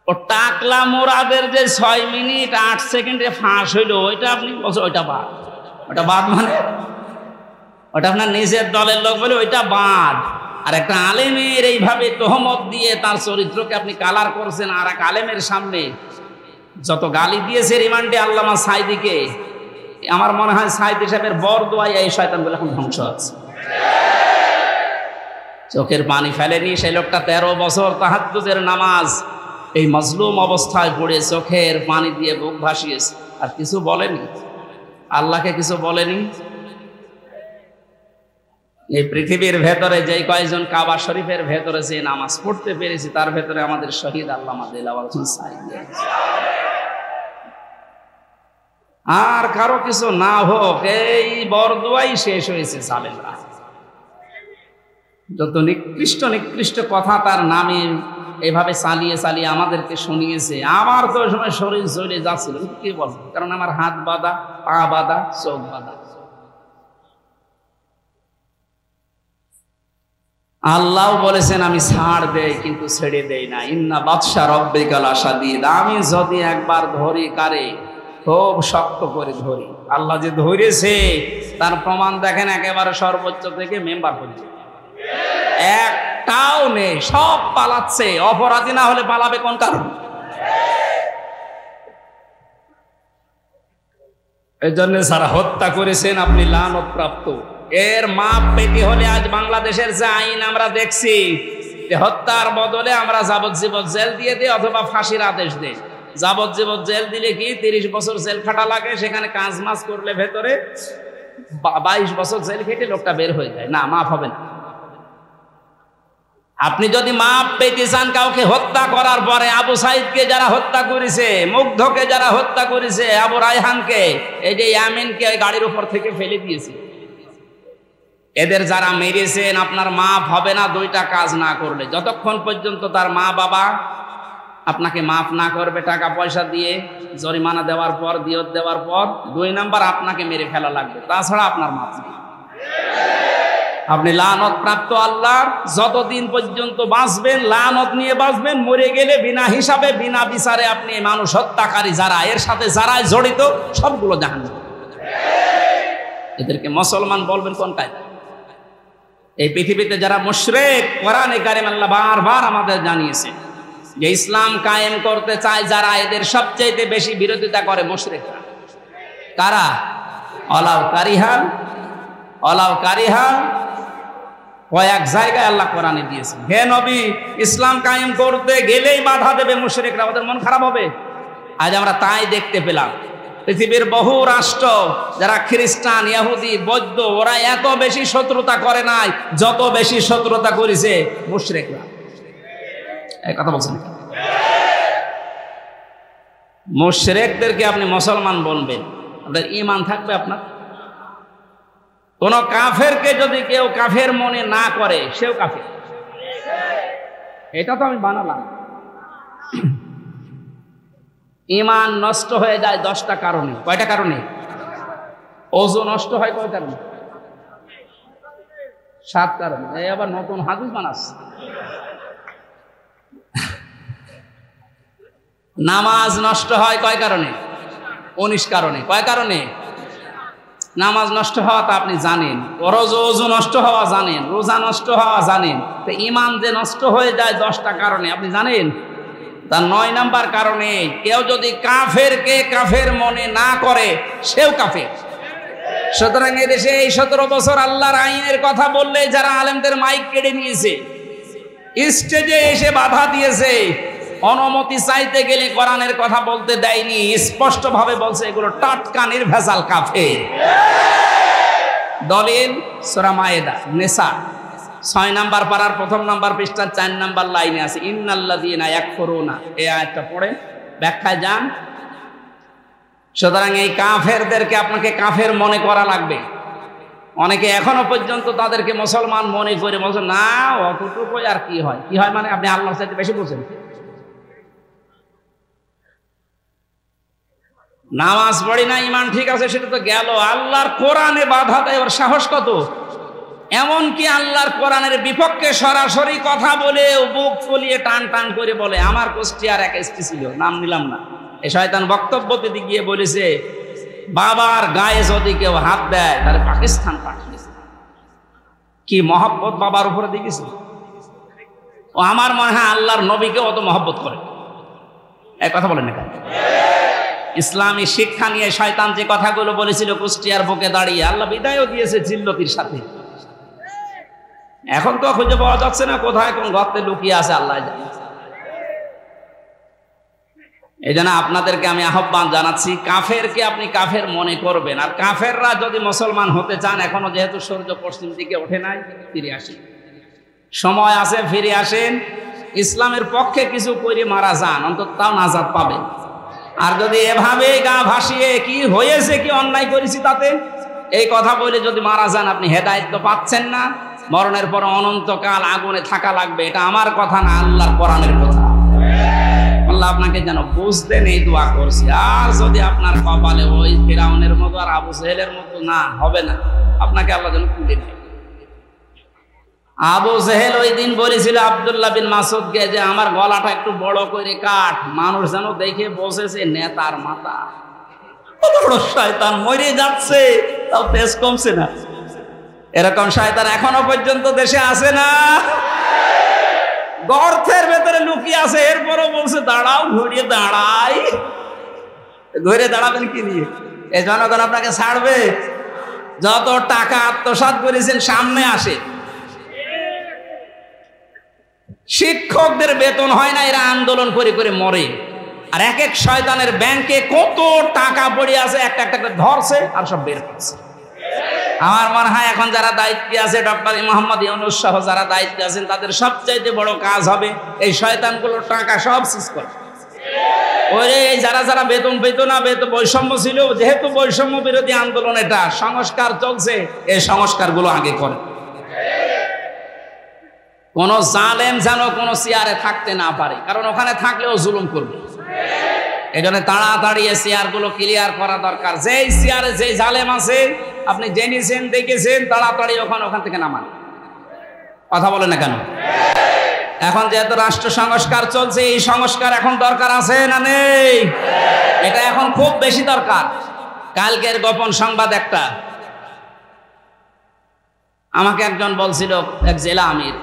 ও টাকলা মুরাদের যে 6 মিনিট 8 সেকেন্ডে ফাঁস হইলো, ওইটা আপনি বলছেন ওইটা বাদ মানে ওটা আপনার নিজের দলের লোক বলে ওইটা বাদ। আর একটা আলেমের এইভাবে তোহমত দিয়ে তার চরিত্রকে আপনি কালার করছেন, আর এক আলেমের সামনে যত গালি দিয়েছে রিমান্ডে আল্লামা সাঈদীকে, আমার মনে হয় সাঈদী সাহেবের বরদোয়ায় এই শয়তানগুলো এখন ধ্বংস আছে। চোখের পানি ফেলেনি সেই লোকটা, 13 বছর তাহাজ্জুদের নামাজ এই মজলুম অবস্থায় পড়ে চোখের পানি দিয়ে বুক ভাসিয়েছে, আর কিছু বলেনি, আল্লাহকে কিছু বলেনি। এই পৃথিবীর ভেতরে যে কয়েকজন কাবা শরীফের ভেতরে যে নামাজ পড়তে পেরেছি, তার ভেতরে আমাদের শহীদ আল্লামা দেলাওয়ার হোসেন সাঈদী। আর কারো কিছু না হোক, এই বরদোয়াই শেষ হয়েছে জালেমরা। যত নিকৃষ্ট কথা তার নামে এভাবে চালিয়ে আমাদেরকে শুনিয়েছে। আমার তো ওই সময় শরীর চলে যাচ্ছিল, কি বলবো, কারণ আমার হাত বাঁধা, পা বাঁধা, চোখ বাঁধা। আল্লাহ বলেছেন আমি ছাড় দেই কিন্তু ছেড়ে দেই না, ইন্না বাদশা রব্বিকা লাশাদীদ। আমি যদি একবার ধরি কারে, খুব শক্ত করে ধরি। আল্লাহ যে ধরেছে তার প্রমাণ দেখেন, একেবারে সর্বোচ্চ থেকে মেম্বার পর্যন্ত একটাও নেই, সব পালাচ্ছে। অপরাধী না হলে পালাবে কোন কারণ? এই জন্য যারা হত্যা করেছেন আপনি লানত প্রাপ্ত। এর মাপ পেতে হলে আজ বাংলাদেশের যে আইন আমরা দেখছি, হত্যার বদলে আমরা যাবজ্জীবন জেল দিয়ে দিই অথবা ফাঁসির আদেশ দিই। যাবজ্জীবন জেল দিলে কি 30 বছর জেল খাটা লাগে, সেখানে কাজ মাস করলে ভেতরে 22 বছর জেল খেটে লোকটা বের হয়ে যায়, না মাফ হবে না। আপনি যদি মাপ পেতে চান কাউকে হত্যা করার পরে, আবু সাইদকে যারা হত্যা করেছে, মুগ্ধকে যারা হত্যা করেছে, আবু রায়হানকে, এই যে ইয়ামিনকে গাড়ির উপর থেকে ফেলে দিয়েছে, এদের যারা মেরেছেন আপনার মাপ হবে না দুইটা কাজ না করলে। যতক্ষণ পর্যন্ত তার মা বাবা আপনাকে মাফ না করবে টাকা পয়সা দিয়ে, জরিমানা দেওয়ার পর, দিয়ত দেওয়ার পর, 2 নাম্বার আপনাকে মেরে ফেলা লাগবে, তাছাড়া আপনার মাফ নেই। আপনি লানত প্রাপ্ত আল্লাহর, যতদিন পর্যন্ত বাঁচবেন লানত নিয়ে বাঁচবেন, মরে গেলে বিনা হিসাবে বিনা বিচারে আপনি মানুষ হত্যাকারী যারা, এর সাথে যারাই জড়িত সবগুলো জাহান্নামে। এদেরকে মুসলমান বলবেন কোন কায়দা? এই পৃথিবীতে যারা মুশরিক, কোরআনে কারীম আল্লাহ বারবার আমাদের জানিয়েছে যে ইসলাম কায়েম করতে চায় যারা, এদের সবচেয়ে বেশি বিরোধিতা করে মুশরিকরা। কারা? অলাউ কারিহান কয়েক জায়গায় আল্লাহ কোরআনে দিয়েছে, হে নবী ইসলাম কায়েম করতে গেলেই বাধা দেবে মুশরিকরা, ওদের মন খারাপ হবে। আজ আমরা তাই দেখতে পেলাম পৃথিবীর বহু রাষ্ট্র যারা খ্রিস্টান, ইহুদি, বৌদ্ধ, ওরা এত বেশি শত্রুতা করে নাই যত বেশি শত্রুতা করেছে মুশরিকরা। এই কথা বলছেন, মুশরিকদেরকে আপনি মুসলমান বলবেন, আপনার ঈমান থাকবে? আপনার কোন কাফেরকে যদি কেউ কাফের মনে না করে, সেও কাফের। এটা তো আমি বানালাম। ঈমান নষ্ট হয়ে যায় 10টা কারণে। কয়টা কারণে? ওযু নষ্ট হয় কয় কারণে? 7 কারণে। এই আবার নতুন হাদিস বানাস। নামাজ নষ্ট হয় কয় কারণে? 19 কারণে। কয় কারণে নামাজ নষ্ট হওয়া তা আপনি জানেন, ওযু নষ্ট হওয়া জানেন, রোজা নষ্ট হওয়া জানেন, তো ঈমান যে নষ্ট হয়ে যায় 10টা কারণে আপনি জানেন। তার 9 নাম্বার কারণে, কেউ যদি কাফেরকে কাফের মনে না করে সেও কাফের। সুতরাং এদেশে এই 17 বছর আল্লাহর আইনের কথা বললে যারা আলেমদের মাইক কেড়ে নিয়েছে, স্টেজে এসে বাধা দিয়েছে, অনুমতি চাইতে গেলে কোরআনের কথা বলতে দেয়নি, স্পষ্ট ভাবে বলছে এগুলো টাটকা নির্ভেজাল কাফের। দলিল সূরা মায়েদা নিসা 6 নাম্বার পারার 1ম নাম্বার পৃষ্ঠা 4 নাম্বার লাইনে আছে, ইন্নাল্লাযীনা ইয়াকফুরুনা। এই আয়াতটা পড়ে ব্যাখ্যায় যান। সুতরাং এই কাফেরদেরকে আপনাকে কাফের মনে করা লাগবে। অনেকে এখনো পর্যন্ত তাদেরকে মুসলমান মনে করে বলছে, না অতটুকু আর কি হয়? কি হয় মানে আপনি আল্লাহর চাইতে বেশি বলছেন। নামাজ পড়ি না, ঈমান ঠিক আছে, সেটা তো গেল। আল্লাহর কোরআনে বাধা দেয়, ওর সাহস কত! এমনকি আল্লাহর কোরআনের বিপক্ষে সরাসরি কথা বলে বুক ফুলিয়ে টান টান করে বলে। আমার কুষ্টিয়ার এক এসপি ছিল, নাম নিলাম না, এই শয়তান বক্তব্য দিতে গিয়ে বলেছে, বাবার গায়ে যদি কেউ হাত দেয় তাহলে পাকিস্তান পাঠিয়েছে। কি মহব্বত বাবার উপরে দেখেছে ও! আমার মনে হয় আল্লাহর নবীকে অত মহব্বত করে। এক কথা বলেন না কেন? ইসলামী শিক্ষা নিয়ে শয়তান যে কথাগুলো বলেছিল কুষ্টিয়ার বুকে দাঁড়িয়ে, আল্লাহ বিদায়ও দিয়েছে জিল্লতির সাথে। এখন তো খুঁজে পাওয়া যাচ্ছে না কোথায় কোন গর্তে লুকিয়ে আছে, আল্লাহ জানে। এই জন্য আপনাদেরকে আমি আহ্বান জানাচ্ছি, কাফেরকে আপনি কাফের মনে করবেন। আর কাফেররা যদি মুসলমান হতে চান, এখনো যেহেতু সূর্য পশ্চিম দিকে ওঠে নাই, ফিরে আসেন, সময় আছে, ফিরে আসেন। ইসলামের পক্ষে কিছু করে মারা যান, অন্তত তাও নাজাত পাবেন। আর যদি এভাবে গা ভাসিয়ে কি হয়েছে, কি অন্যায় করেছি তাতে এই কথা বলে যদি মারা যান, আপনি হেদায়েত তো পাচ্ছেন না। মরণের পর অনন্তকাল আগুনে থাকা লাগবে। এটা আমার কথা না, আল্লাহর কোরআনের কথা। আল্লাহ আপনাকে যেন বুঝতেন, এই দোয়া করছি। আর যদি আপনার কপালে ওই ফিরাউনের মতো আর আবু জেহেলের মতো না, হবে না, আপনাকে আল্লাহ যেন তুলে নেয়। আবু জেহেল ওই দিন বলেছিল আব্দুল্লাহ বিন মাসউদকে যে আমার গলাটা একটু বড় করে কাট, মানুষ যেন দেখে বসেছে নেতার মাথা। বড় শয়তান, মরে যাচ্ছে তাও তেজ কমছে না। এরকম শয়তান এখনো পর্যন্ত দেশে আছে না? গর্তের ভেতরে লুকিয়ে আছে, এরপরও বলছে দাঁড়াও, ঘুরিয়ে দাঁড়াই। ঘুরে দাঁড়াবেন কি নিয়ে? এই জনগণ আপনাকে ছাড়বে? যত টাকা আত্মসাৎ করেছেন সামনে আসে। শিক্ষকদের বেতন হয় না, এরা আন্দোলন করে করে মরে। আর এক এক শয়তানের ব্যাংকে কত টাকা পড়ে আছে, একটা একটা করে ধরছে আর সব বের করছে। আমার মনে হয় এখন যারা দায়িত্বে আছে, ডক্টর মোহাম্মদ ইউনূস সহ যারা দায়িত্বে আছেন, তাদের সবচাইতে বড় কাজ হবে এই শয়তানগুলোর টাকা সব সিজ করা। ওরে এই যারা যারা বেতন পেত না, বৈষম্য ছিল, যেহেতু বৈষম্য বিরোধী আন্দোলন, এটা সংস্কার চলছে, এই সংস্কারগুলো আগে করে। কোন জালেম যেন কোন চেয়ারে থাকতে না পারে, কারণ ওখানে থাকলেও জুলুম করবে। এই জন্য তাড়াতাড়ি এই চেয়ারগুলো ক্লিয়ার করা দরকার। যেই চেয়ারে যে জালেম আছে, আপনি জেনেছেন, দেখেছেন, তাড়াতাড়ি ওখান থেকে নামান। কথা বলে না কেন? এখন যেহেতু রাষ্ট্র সংস্কার চলছে, এই সংস্কার এখন দরকার আছে না নেই? এটা এখন খুব বেশি দরকার। কালকের গোপন সংবাদ একটা, আমাকে একজন বলছিল, এক জেলা আমির,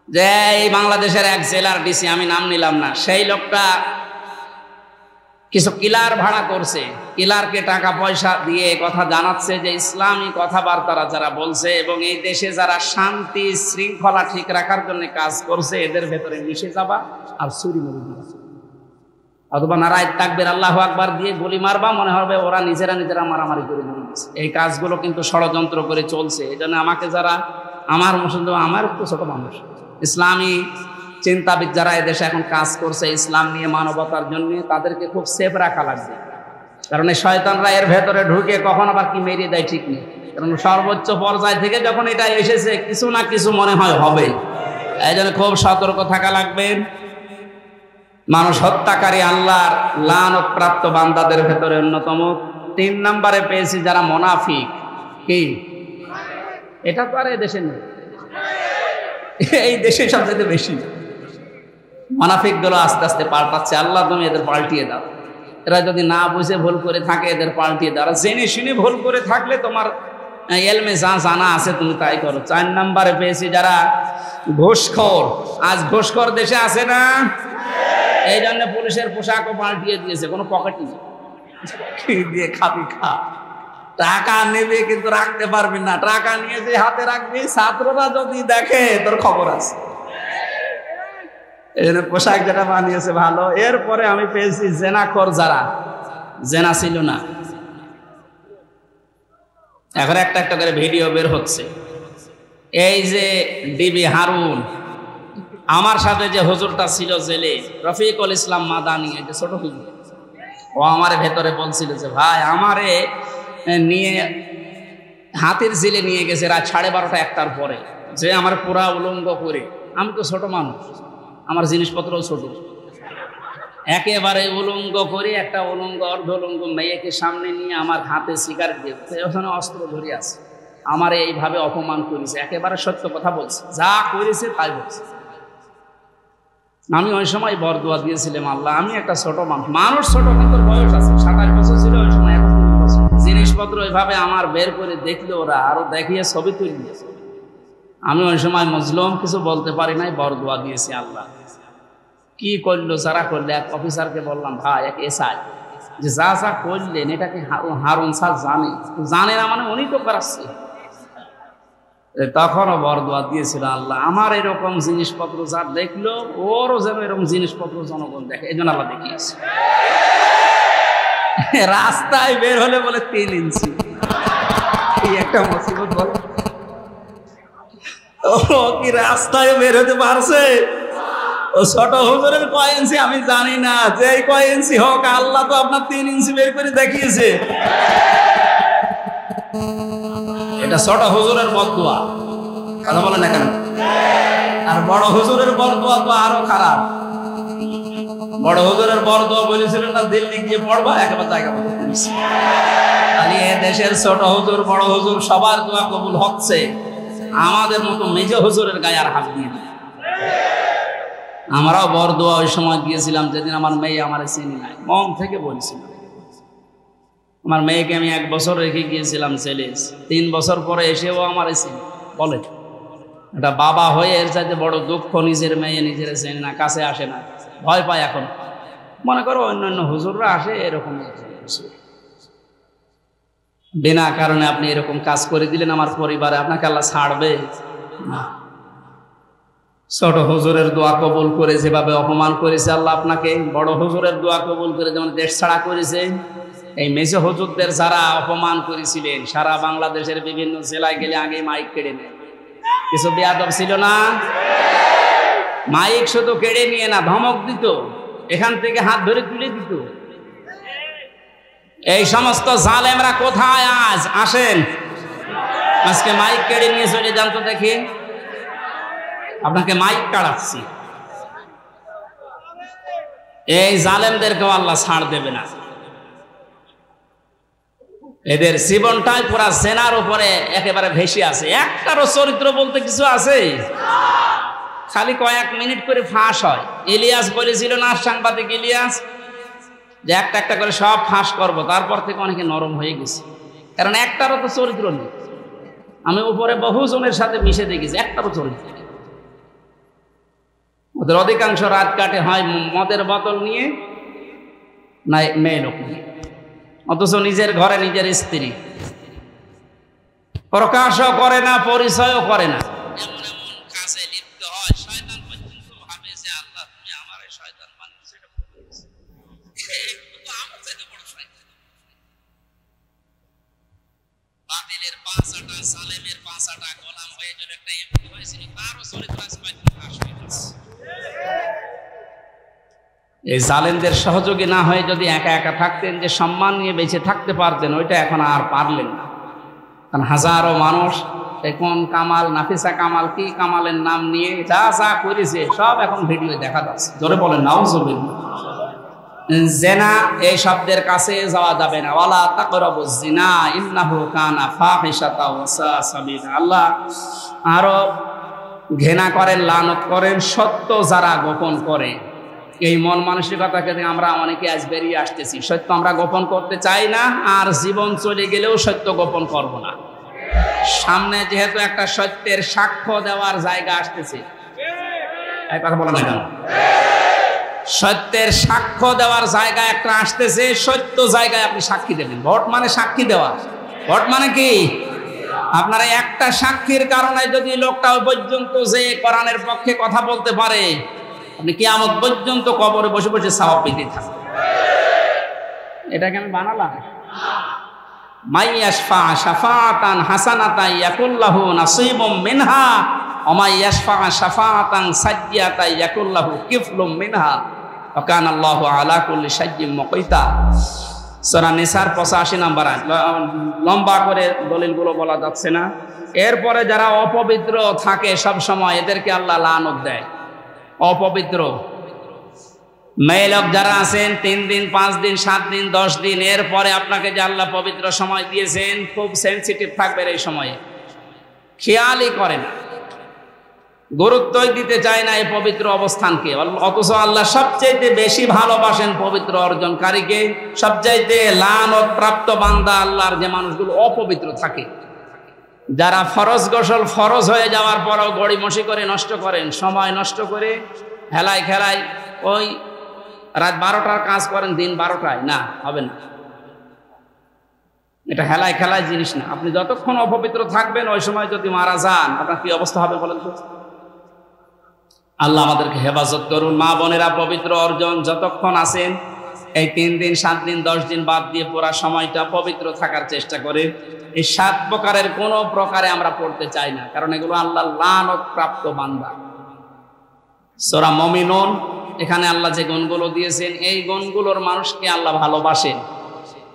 যে এই বাংলাদেশের এক জেলার ডিসি, আমি নাম নিলাম না, সেই লোকটা কিছু কিলার ভাড়া করছে, কিলারকে টাকা পয়সা দিয়ে কথা জানাচ্ছে যে ইসলামী কথাবার্তারা যারা বলছে এবং এই দেশে যারা শান্তি শৃঙ্খলা ঠিক রাখার জন্য কাজ করছে, এদের ভেতরে মিশে যাবা আর ছুরি মেরে দিবা, অথবা নারায়ে তাকবীর আল্লাহু আকবার দিয়ে গুলি মারবা, মনে হবে ওরা নিজেরা মারামারি করে দিয়েছে। এই কাজগুলো কিন্তু ষড়যন্ত্র করে চলছে। এই জন্য আমাকে যারা, আমার তো ছোট মানুষ, ইসলামী চিন্তাবিদ যারা এদেশে এখন কাজ করছে ইসলাম নিয়ে, মানবতার জন্য, তাদেরকে খুব সেফ রাখা লাগবে। কারণ এই শয়তানরা এর ভেতরে ঢুকে কখন আবার কি মেরিয়ে দেয় ঠিক নেই। কারণ সর্বোচ্চ পর্যায় থেকে যখন এটা এসেছে, কিছু না কিছু মনে হয় হবে। এই জন্য খুব সতর্ক থাকা লাগবে। মানুষ হত্যাকারী আল্লাহর লানত প্রাপ্ত বান্দাদের ভেতরে অন্যতম। 3 নম্বরে পেয়েছি যারা মুনাফিক। কি এটা তো আর এই দেশে নেই, এই দেশে সবচেয়ে বেশি মুনাফিক গুলো আস্তে আস্তে পাল্টাচ্ছে। আল্লাহ তুমি এদের পাল্টিয়ে দাও। এরা যদি না বুঝে ভুল করে থাকে, এদের পাল্টিয়ে দাও। জেনে শুনে ভুল করে থাকলে তোমার এলমে যা জানা আছে তুমি তাই করো। 4 নম্বরে পেয়েছি যারা ঘুষখোর। আজ ঘুষখোর দেশে আছে না? এই জন্য পুলিশের পোশাকও পাল্টিয়ে দিয়েছে, কোনো পকেট নেই, দিয়ে খাবি খা। টাকা নেবে কিন্তু রাখতে পারবি না, টাকা নিয়ে যে হাতে রাখবি, ছাত্ররা যদি দেখে তোর খবর আছে। এই জন্য পোশাক যেটা বানিয়েছে ভালো। এরপরে আমি পেয়েছি জেনাখোর, যারা জেনা ছিল না, এখন একটা একটা করে ভিডিও বের হচ্ছে। এই যে ডিবি হারুন, আমার সাথে যে হুজুরটা ছিল জেলে, রফিকুল ইসলাম মাদানী, এই যে ছোট হুজুর, ও আমার ভেতরে বলছিল যে ভাই আমারে নিয়ে হাতির ঝিলে নিয়ে গেছে রাত 12:30 1টার পরে, যে আমার পুরা উলঙ্গ করে। আমি তো ছোট মানুষ, আমার জিনিসপত্রও ছোট, একেবারে উলঙ্গ করে একটা উলঙ্গ অর্ধ উলঙ্গ মেয়েকে সামনে নিয়ে আমার হাতে সিগারেট দিয়েছে, ওখানে অস্ত্র ধরে আছে, আমার এইভাবে অপমান করেছে। একেবারে সত্য কথা বলছে, যা করেছে তাই বলছে। আমি ওই সময় বরদোয়া দিয়েছিলাম, আল্লাহ আমি একটা ছোট মানুষ ছোট কিন্তু বয়স আছে, 27 বছর ছিল ওই সময়, 21 বছর। জিনিসপত্র ওইভাবে আমার বের করে দেখলে ওরা আরো দেখিয়ে ছবি তুলে দিয়েছে। আমি ওই সময় মজলুম, কিছু বলতে পারি নাই, বরদোয়া দিয়েছি। আল্লাহ কি করলো যারা করলে, এক অফিসারকে বললাম, ভাই এক এসআই, যে যা যা করলেন এটাকে হারুন স্যার জানে না, মানে উনি তো করাচ্ছে। তখনও বরদোয়া দিয়েছিল, আল্লাহ আমার এরকম জিনিসপত্র যা দেখলো, ওরও যেন এরকম জিনিসপত্র জনগণ দেখে, এই জন্য আল্লাহ দেখিয়েছে। রাস্তায় বের হলে বলে 3 ইঞ্চি, এই একটা মুসিবত বল। ও কি রাস্তায় বের হতে পারছে? ও ছোট হুজুরের কয় ইঞ্চি আমি জানি না, যে কয় ইঞ্চি হোক, আল্লাহ তো আপনার 3 ইঞ্চি বের করে দেখিয়েছে। এটা ছোট হুজুরের বদদোয়া, কথা বলে না কেন? আর বড় হুজুরের বরদোয়া তো আরো খারাপ। বড় হুজুরের বরদোয়া বলেছিলেন না, দিল্লি গিয়ে পড়বা, একেবারে জায়গা মতো করেছে। খালি এ দেশের ছোট হুজুর বড় হুজুর সবার দোয়া কবুল হচ্ছে, আমাদের মতো মেজ হুজুরের গায়ে আর হাত দিয়ে। আমরাও বরদোয়া ওই সময় গিয়েছিলাম, যেদিন আমার মেয়ে আমার চিনি নাই, মন থেকে বলছিলাম। আমার মেয়েকে আমি 1 বছর রেখে গিয়েছিলাম ছেলে, 3 বছর পরে এসেও আমার চিনি বলে। এটা বাবা হয়ে এর চাইতে বড় দুঃখ, নিজের মেয়ে নিজের চেনে না, কাছে আসে না, ভয় পায়। এখন মনে করো অন্যান্য হুজুররা আসে, এরকম বিনা কারণে আপনি এরকম কাজ করে দিলেন আমার পরিবারে, আপনাকে আল্লাহ ছাড়বে না। ছোট হুজুরের দোয়া কবুল করে যেভাবে অপমান করেছে আল্লাহ আপনাকে, বড় হুজুরের দোয়া কবুল করে যেমন দেশ ছাড়া করেছে, এই মেজো হুজুরদের যারা অপমান করেছিলেন সারা বাংলাদেশের বিভিন্ন জেলায় গেলে আগে মাইক কেড়ে নেয়। কিছু বেয়াদব ছিল না? মাইক শুধু কেড়ে নিয়ে না, ধমক দিত, এখান থেকে হাত ধরে তুলে দিত। এই সমস্ত জালেমরা কোথায় আজ? আসেন আজকে মাইক কেড়ে নিয়ে চলে যান তো দেখি। আপনাকে মাইক কাড়াচ্ছি। এই জালেমদেরকেও আল্লাহ ছাড় দেবে না। এদের জীবনটাই পুরা জেনার উপরে একেবারে ভেসে আছে। একটারও চরিত্র বলতে কিছু আছে? খালি কয়েক মিনিট করে ফাঁস হয়। ইলিয়াস বলেছিল না, সাংবাদিক ইলিয়াস, যে একটা একটা করে সব ফাঁস করব। তারপর থেকে অনেকে নরম হয়ে গেছে, কারণ একটারও তো চরিত্র নেই। আমি উপরে বহুজনের সাথে মিশে দেখেছি, একটারও চরিত্র নেই। ওদের অধিকাংশ রাত কাটে হয় মদের বোতল নিয়ে, না মেয়ে লোক নিয়ে, অথচ নিজের ঘরে নিজের স্ত্রী। প্রকাশও করে না, পরিচয়ও করে না। এই জালেমদের সহযোগী না হয়ে যদি একা একা থাকতেন, যে সম্মান নিয়ে বেঁচে থাকতে পারতেন, ওইটা এখন আর পারলেন না। কারণ হাজারো মানুষ কোন কামাল, নাফিসা কামাল, কি কামালের নাম নিয়ে যা যা করেছে সব এখন ভিডিও দেখা যাচ্ছে। জোরে বলেন নাউজুবিল্লাহ। জিনা এই শব্দের কাছে যাওয়া যাবে না। ওয়ালা তাকরাবুজ জিনা ইন্নাহু কানা ফাহিশাতাও ওয়া সাআ সাবিলা। আল্লাহ আরো ঘৃণা করেন, লানত করেন সত্য যারা গোপন করে। এই মন মানসিকতাকে আমরা অনেকে আজ বেরিয়ে আসতেছি। সত্য আমরা গোপন করতে চাই না, আর জীবন চলে গেলেও সত্য গোপন করব না। সামনে যেহেতু একটা সত্যের সাক্ষ্য দেওয়ার জায়গা আসতেছে, এই কথা বলা যায় না, সত্যের সাক্ষ্য দেওয়ার জায়গা একটা আসতেছে। সত্য জায়গায় আপনি সাক্ষী দেবেন। ভোট মানে সাক্ষী দেওয়া। ভোট মানে কি? আপনারা একটা সাক্ষীর কারণে যদি লোকটা পর্যন্ত যে কোরআনের পক্ষে কথা বলতে পারে, আপনি কিয়ামত পর্যন্ত কবরে বসে বসে সওয়াব পেতে থাকবেন। এটাকে আমি বানালাম। মাইয়াশফা শাফাআতান হাসানাতান ইয়াকুল্লাহু নাসীবুম মিনহা ওয়া মাইয়াশফা শাফাআতান সাইয়্যাতান ইয়াকুল্লাহু কিফলুম মিনহা ওয়া কানা আল্লাহু আলা কুল্লি শাইইন মুকীতা। সূরা নিসার 85 নম্বর আয়াত। লম্বা করে দলিলগুলো বলা যাচ্ছে না। এরপরে যারা অপবিত্র থাকে সব সময়, এদেরকে আল্লাহ লানত দেয়। অপবিত্র মেয়ে লোক যারা আছেন, 3 দিন 5 দিন 7 দিন 10 দিন, এরপরে আপনাকে যে আল্লাহ পবিত্র সময় দিয়েছেন, খুব সেন্সিটিভ থাকবেন এই সময়ে। খেয়ালই করে না, গুরুত্বই দিতে চায় না এই পবিত্র অবস্থানকে। অথচ আল্লাহ সবচাইতে বেশি ভালোবাসেন পবিত্র অর্জনকারীকে। সবচাইতে লানত প্রাপ্ত বান্দা আল্লাহর যে মানুষগুলো অপবিত্র থাকে, যারা ফরজ গোসল ফরজ হয়ে যাওয়ার পরও গড়িমসি করে নষ্ট করেন, সময় নষ্ট করে হেলায় খেলায় ওই রাত 12টার কাজ করেন দিন 12টায়, না, হবে না। এটা হেলায় খেলায় জিনিস না। আপনি যতক্ষণ অপবিত্র থাকবেন, ওই সময় যদি মারা যান, আপনার কি অবস্থা হবে বলেন তো? আল্লাহ আমাদেরকে হেফাজত করুন। মা বোনেরা, পবিত্র অর্জন যতক্ষণ আছেন, এই 3 দিন 7 দিন 10 দিন বাদ দিয়ে পুরা সময়টা পবিত্র থাকার চেষ্টা করে। এই 7 প্রকারের কোনো প্রকারে আমরা পড়তে চাই না, কারণ এগুলো আল্লাহ লানত প্রাপ্ত বান্দা। সূরা মুমিনুন, এখানে আল্লাহ যে গুণগুলো দিয়েছেন, এই গুণগুলোর মানুষকে আল্লাহ ভালোবাসেন।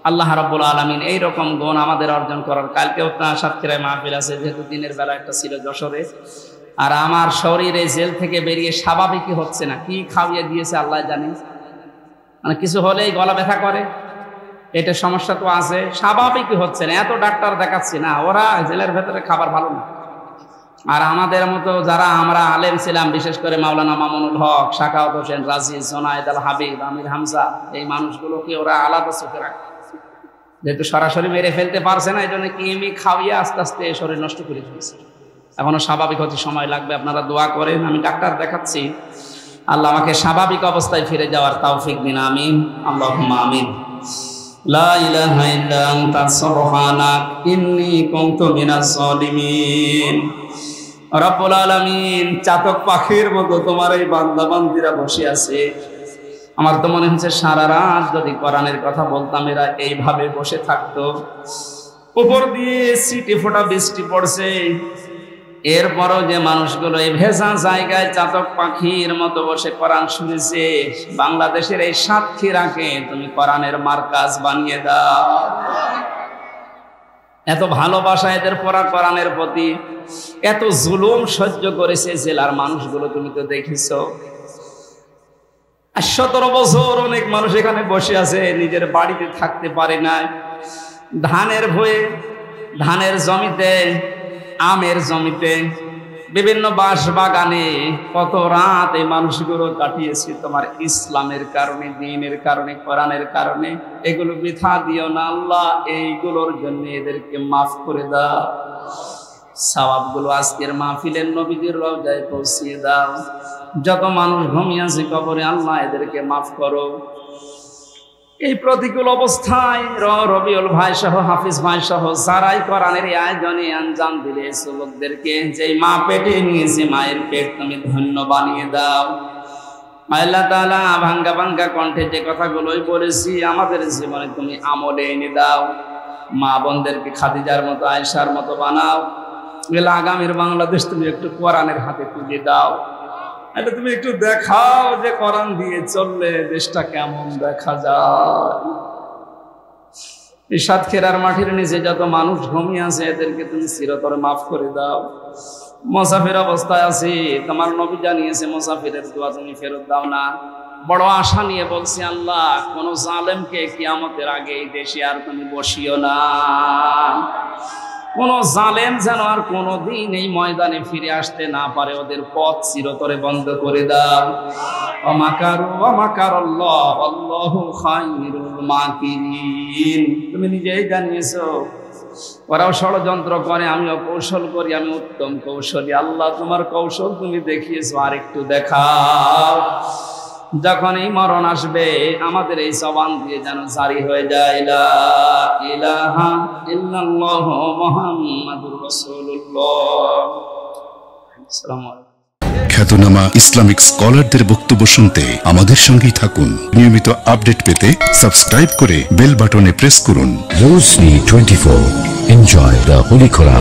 আল্লাহ রাব্বুল আলামিন এই রকম গুণ আমাদের অর্জন করার। কালকেও সাতক্ষীরায় মাহফিল আছে, যেহেতু দিনের বেলা একটা ছিল যশোরে। আর আমার শরীরে জেল থেকে বেরিয়ে স্বাভাবিকই হচ্ছে না। কি খাওয়িয়ে দিয়েছে আল্লাহ জানে। মানে কিছু হলেই গলা ব্যথা করে, এটা সমস্যা তো আছে, স্বাভাবিকই হচ্ছে না। এত ডাক্তার দেখাচ্ছি না, ওরা জেলের ভেতরে খাবার ভালো না। আর আমাদের মতো যারা আমরা আলেম ছিলাম, বিশেষ করে মাওলানা মামুনুল হক, শাকাওয়াত হোসেন রাজি, জোনায়েদ আল হাবিব, আমির হামজা, এই মানুষগুলোকে ওরা আলাদা চোখে রাখে। যেহেতু সরাসরি মেরে ফেলতে পারছে না, এই জন্য কিমি খাওয়িয়ে আস্তে আস্তে শরীর নষ্ট করে ফেলছে। এখনো স্বাভাবিক হতে সময় লাগবে। আপনারা দোয়া করেন। আমি ডাক্তার দেখাচ্ছি, আল্লাহ আমাকে স্বাভাবিক অবস্থায় ফিরে যাওয়ার তৌফিক দিন। আমিন, আল্লাহুম্মা আমিন। লা ইলাহা ইল্লা আনতা সুবহানাক ইন্নী কুনতু মিনাজ জালিমিন। রব্বুল আলামিন, চাতক পাখির মতো তোমার এই বান্দা বান্দীরা বসে আছে। আমার তো মনে হচ্ছে সারা রাত যদি কোরআনের কথা বলতাম এরা এইভাবে বসে থাকতো। উপর দিয়ে সিটি ফোটা বৃষ্টি পড়ছে, এরপরও যে মানুষগুলো এই ভেজা জায়গায় চাতক পাখির মতো বসে কোরআন শুনেছে, বাংলাদেশের এই সাতক্ষীরাকে তুমি কোরআনের মার্কাজ বানিয়ে দাও। এত ভালোবাসা এদের পড়া কোরআনের প্রতি, এত জুলুম সহ্য করেছে জেলার মানুষগুলো, তুমি তো দেখিছো। 17 বছর অনেক মানুষ এখানে বসে আছে, নিজের বাড়িতে থাকতে পারে না। ধানের ভয়ে, ধানের জমিতে, আমের জমিতে, বিভিন্ন বাঁশ বাগানে কত রাত এই মানুষগুলো কাটিয়েছে তোমার ইসলামের কারণে, দ্বীনের কারণে, কোরআনের কারণে। এগুলো বৃথা দিও না আল্লাহ, এইগুলোর জন্য এদেরকে মাফ করে দাও। সওয়াবগুলো আজকের মাহফিলের নবীদের রওজায় পৌঁছিয়ে দাও। যত মানুষ ঘুমিয়ে আছে কবরে, আল্লাহ এদেরকে মাফ করো। এই প্রতিকূল অবস্থায় রবিউল ভাই সহ, হাফিজ ভাই সহ যারাই কোরআনের আয়োজনে আঞ্জাম দিলে, যুবকদেরকে যে মা পেটে নিয়েছে, মায়ের পেট তুমি ধন্য বানিয়ে দাও। আল্লাহ তাআলা ভাঙ্গা ভাঙ্গা কণ্ঠে যে কথাগুলোই বলেছি আমাদের জীবনে তুমি আমলে এনে দাও। মা বোনদেরকে খাদিজার মতো, আয়েশার মতো বানাও। এগুলো আগামীর বাংলাদেশ তুমি একটু কোরআনের হাতে তুলে দাও। এটা তুমি একটু দেখাও যে কোরআন দিয়ে চললে দেশটা কেমন দেখা যায়। এই সাতক্ষীরার মাটির নিচে যত মানুষ ঘুমিয়ে আছে এদেরকে তুমি চিরতরে মাফ করে দাও। মুসাফির অবস্থায় আছি, তোমার নবী জানিয়েছে মুসাফিরের দোয়া তুমি ফেরত দাও না। বড় আশা নিয়ে বলছি আল্লাহ, কোন জালেমকে কিয়ামতের আগে এই দেশে আর তুমি বসিও না। কোন জালেম যেন আর কোনদিন এই ময়দানে ফিরে আসতে না পারে, ওদের পথ চিরতরে বন্ধ করে দাও। ওয়ামাকারু ওয়ামাকারাল্লাহ আল্লাহু খায়রুল মাকিরিন। তুমি নিজেই জানিয়েছো ওরাও ষড়যন্ত্র করে, আমিও কৌশল করি, আমি উত্তম কৌশলী। আল্লাহ তোমার কৌশল তুমি দেখিয়েছো, আর একটু দেখাও। যখন এই মরণ আসবে আমাদের এই জবান দিয়ে যেন জারি হয়ে যায় লা ইলাহা ইল্লাল্লাহ মুহাম্মাদুর রাসূলুল্লাহ। আসসালামু আলাইকুম। খ্যাতনামা ইসলামিক স্কলারদের বক্তব্য শুনতে আমাদের সঙ্গেই থাকুন। নিয়মিত আপডেট পেতে সাবস্ক্রাইব করে বেল বাটনে প্রেস করুন। Rosni 24. Enjoy the Holy Quran.